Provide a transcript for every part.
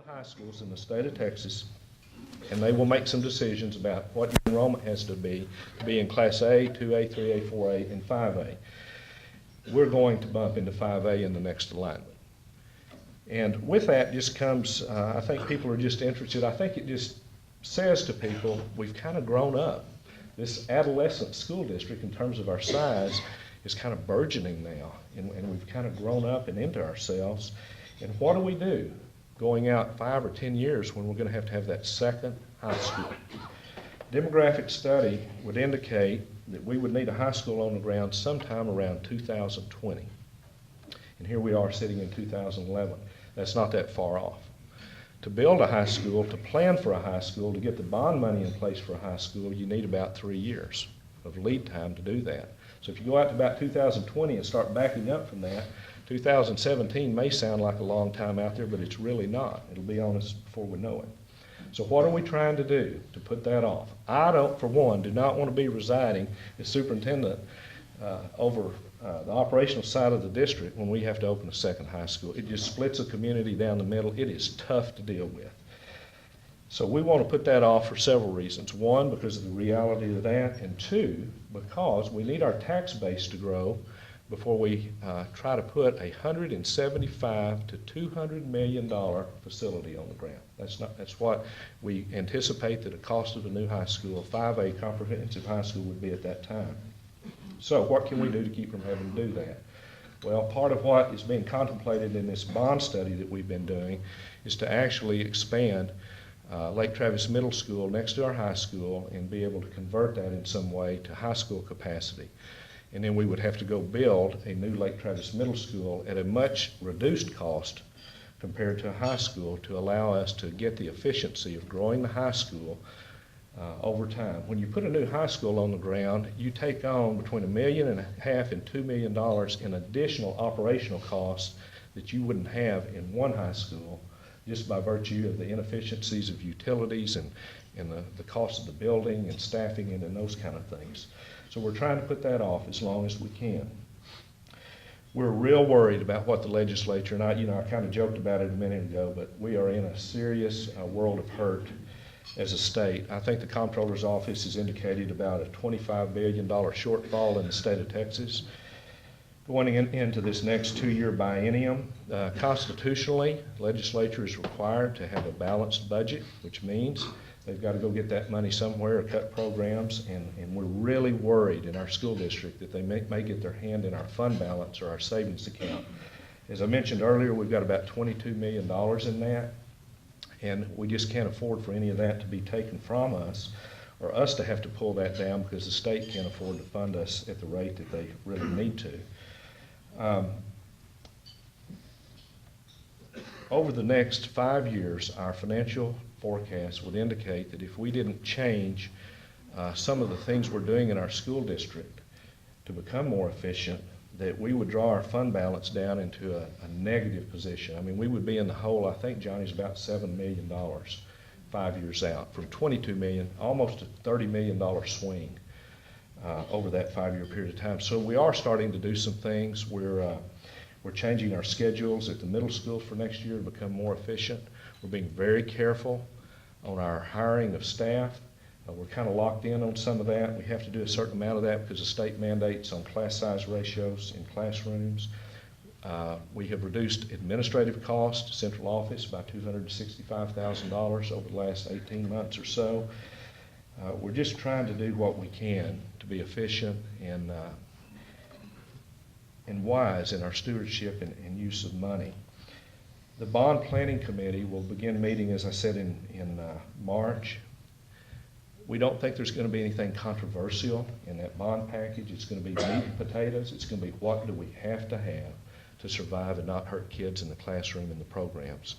the high schools in the state of Texas, and they will make some decisions about what your enrollment has to be in Class A, 2A, 3A, 4A, and 5A. We're going to bump into 5A in the next alignment. And with that just comes, I think people are just interested. I think it just says to people, we've kind of grown up. This adolescent school district, in terms of our size, is kind of burgeoning now, and we've kind of grown up and into ourselves. And what do we do going out 5 or 10 years when we're going to have that second high school? Demographic study would indicate that we would need a high school on the ground sometime around 2020. And here we are sitting in 2011. That's not that far off. To build a high school, to plan for a high school, to get the bond money in place for a high school, you need about 3 years of lead time to do that. So if you go out to about 2020 and start backing up from that, 2017 may sound like a long time out there, but it's really not. It'll be on us before we know it. So what are we trying to do to put that off? I don't, for one, do not want to be residing as superintendent over the operational side of the district when we have to open a second high school. It just splits a community down the middle. It is tough to deal with. So we want to put that off for several reasons. One, because of the reality of that, and two, because we need our tax base to grow before we try to put a $175 to $200 million facility on the ground. That's what we anticipate that the cost of a new high school, 5A comprehensive high school, would be at that time. So what can we do to keep from having to do that? Well, part of what is being contemplated in this bond study that we've been doing is to actually expand Lake Travis Middle School next to our high school and be able to convert that in some way to high school capacity. And then we would have to go build a new Lake Travis Middle School at a much reduced cost compared to a high school to allow us to get the efficiency of growing the high school over time. When you put a new high school on the ground, you take on between $1.5 million and $2 million in additional operational costs that you wouldn't have in one high school, just by virtue of the inefficiencies of utilities and the cost of the building and staffing and those kind of things. So we're trying to put that off as long as we can. We're real worried about what the legislature, and I kind of joked about it a minute ago, but we are in a serious world of hurt as a state. I think the comptroller's office has indicated about a $25 billion shortfall in the state of Texas going into this next 2-year biennium. Constitutionally, the legislature is required to have a balanced budget, which means they've got to go get that money somewhere or cut programs, and we're really worried in our school district that they may get their hand in our fund balance or our savings account. As I mentioned earlier, we've got about $22 million in that, and we just can't afford for any of that to be taken from us or us to have to pull that down because the state can't afford to fund us at the rate that they really need to. Over the next 5 years, our financial forecast would indicate that if we didn't change some of the things we're doing in our school district to become more efficient, that we would draw our fund balance down into a negative position. I mean, we would be in the hole, I think, Johnny's about $7 million 5 years out, from $22 million, almost a $30 million swing over that 5-year period of time. So we are starting to do some things. We're changing our schedules at the middle school for next year to become more efficient. We're being very careful on our hiring of staff. We're kind of locked in on some of that. We have to do a certain amount of that because of state mandates on class size ratios in classrooms. We have reduced administrative costs, central office, by $265,000 over the last 18 months or so. We're just trying to do what we can to be efficient and wise in our stewardship and use of money. The bond planning committee will begin meeting, as I said, in March. We don't think there's going to be anything controversial in that bond package. It's going to be meat and potatoes. It's going to be what do we have to survive and not hurt kids in the classroom and the programs.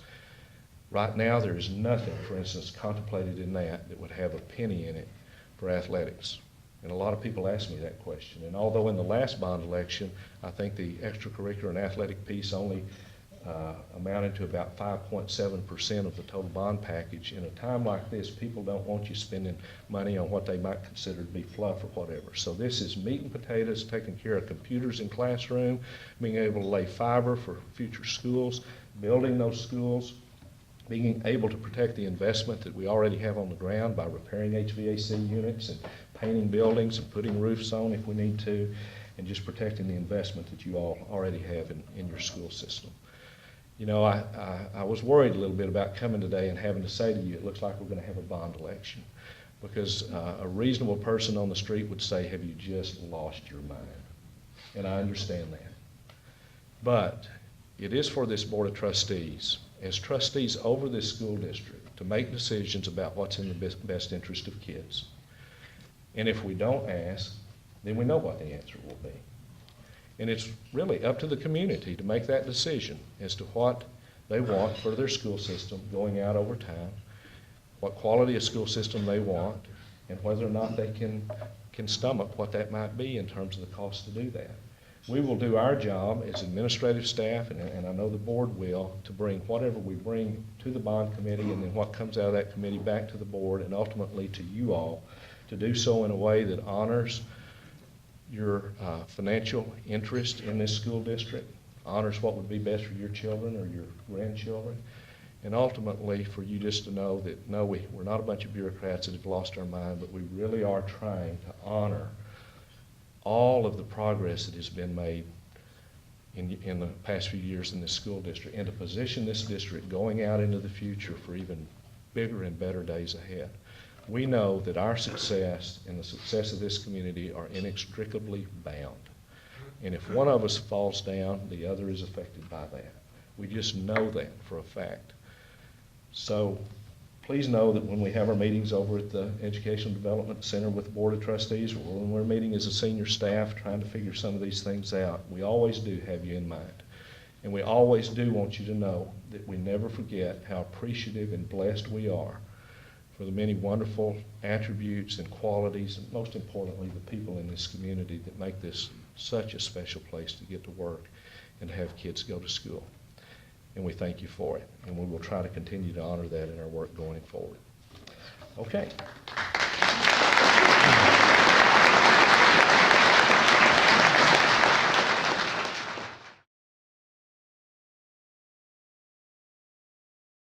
Right now, there is nothing, for instance, contemplated in that would have a penny in it for athletics. And a lot of people ask me that question. And although in the last bond election, I think the extracurricular and athletic piece only amounted to about 5.7% of the total bond package. In a time like this, people don't want you spending money on what they might consider to be fluff or whatever. So this is meat and potatoes, taking care of computers in classroom, being able to lay fiber for future schools, building those schools, being able to protect the investment that we already have on the ground by repairing HVAC units and painting buildings and putting roofs on if we need to, and just protecting the investment that you all already have in your school system. You know, I was worried a little bit about coming today and having to say to you, it looks like we're going to have a bond election, because a reasonable person on the street would say, have you just lost your mind? And I understand that. But it is for this Board of Trustees, as trustees over this school district, to make decisions about what's in the best interest of kids. And if we don't ask, then we know what the answer will be. And it's really up to the community to make that decision as to what they want for their school system going out over time, what quality of school system they want, and whether or not they can stomach what that might be in terms of the cost to do that. We will do our job as administrative staff, and I know the board will, to bring whatever we bring to the bond committee and then what comes out of that committee back to the board and ultimately to you all, to do so in a way that honors your financial interest in this school district, honors what would be best for your children or your grandchildren, and ultimately for you just to know that, no, we're not a bunch of bureaucrats that have lost our mind, but we really are trying to honor all of the progress that has been made in the past few years in this school district, and to position this district going out into the future for even bigger and better days ahead. We know that our success and the success of this community are inextricably bound. And if one of us falls down, the other is affected by that. We just know that for a fact. So please know that when we have our meetings over at the Educational Development Center with the Board of Trustees, or when we're meeting as a senior staff trying to figure some of these things out, we always do have you in mind. And we always do want you to know that we never forget how appreciative and blessed we are for the many wonderful attributes and qualities, and most importantly, the people in this community that make this such a special place to get to work and have kids go to school. And we thank you for it, and we will try to continue to honor that in our work going forward. Okay.